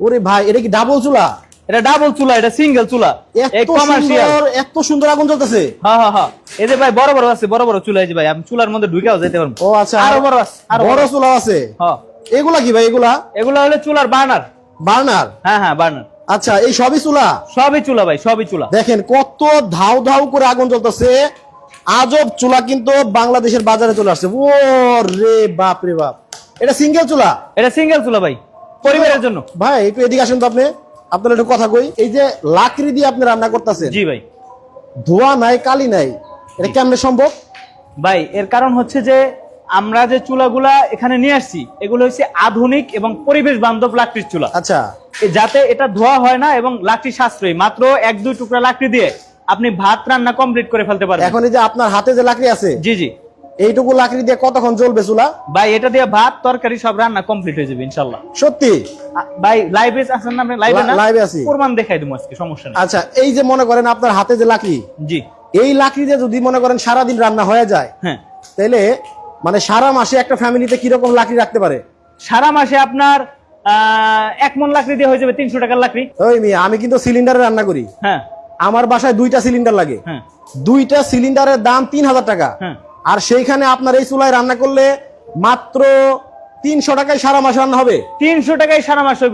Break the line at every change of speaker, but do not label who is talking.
ওরে ভাই, এটা কি ডাবল চুলা?
এটা ডাবল চুলা, এটা সিঙ্গেল চুলা।
এত সুন্দর আগুন জ্বলতেছে।
হ্যাঁ হ্যাঁ হ্যাঁ, এই যে ভাই বড় বড় আছে, বড় বড় চুলা। এই যে ভাই আমি চুলার মধ্যে ঢুকেও যেতে পারবো।
ও আচ্ছা,
আরো বড় আছে, আরো
বড় চুলা আছে।
হ্যাঁ,
এগুলা কি ভাই?
এগুলা হলো চুলার বার্নার।
বার্নার?
হ্যাঁ হ্যাঁ, বার্নার।
আচ্ছা, এই সবই চুলা?
সবই চুলা ভাই, সবই চুলা।
দেখেন কত ধাউ ধাউ করে আগুন জ্বলতেছে। আজব চুলা কিন্তু বাংলাদেশের বাজারে চলে আসছে। ও রে বাপ রে বাপ, এটা সিঙ্গেল চুলা?
এটা সিঙ্গেল চুলা ভাই, পরিবারের জন্য।
ভাই একটু এদিকে আসেন তো, আপনার একটু কথা কই। এই যে লাকড়ি দিয়ে আপনি রান্না করতেছেন,
জি ভাই।
ধোয়া নাই, কালি নাই, এটা কেমনে সম্ভব?
ভাই এর কারণ হচ্ছে যে আমরা যে চুলাগুলা এখানে নিয়ে আসছি, এগুলো হচ্ছে আধুনিক এবং পরিবেশ বান্ধব লাকড়ির চুলা।
আচ্ছা,
যাতে এটা ধোয়া হয় না এবং লাকড়ি সাশ্রয়ী। মাত্র 1-2 টুকরা লাকড়ি দিয়ে আপনি ভাত রান্না কমপ্লিট করে ফেলতে পারবেন।
এখন এই যে আপনার হাতে যে লাকড়ি আছে,
জি জি,
এইটুকু লাকড়ি দিয়ে কতক্ষণ জ্বলবে চুলা?
ভাই এটা দিয়ে ভাত তরকারি সব রান্না কমপ্লিট হয়ে যাবে ইনশাআল্লাহ।
সত্যি?
ভাই লাইভে আছেন না? আপনি লাইভে না?
লাইভে আছি।
প্রমাণ দেখাই দেবো আজকে, সমস্যা নেই।
আচ্ছা, এই যে মনে করেন আপনার হাতে যে লাকড়ি,
জি,
এই লাকড়ি দিয়ে যদি মনে করেন সারাদিন রান্না হয়ে যায়,
হ্যাঁ,
তাহলে মানে সারা মাসে একটা ফ্যামিলিতে কিরকম লাকড়ি রাখতে পারে?
সারা মাসে আপনার 1 মণ লাকড়ি দিয়ে হয়ে যাবে 300 টাকার লাকড়ি।
ওই মিয়া, আমি কিন্তু সিলিন্ডারে রান্না করি।
হ্যাঁ
আমার বাসায় 2টা সিলিন্ডার লাগে।
হ্যাঁ
2টা সিলিন্ডারের দাম 3000 টাকা।
হ্যাঁ,
আর সেইখানে আপনার এই চুলায় রান্না করলে মাত্র 300 টাকায় সারা মাস রান্না হবে।
300 টাকায় সারা মাস হবে।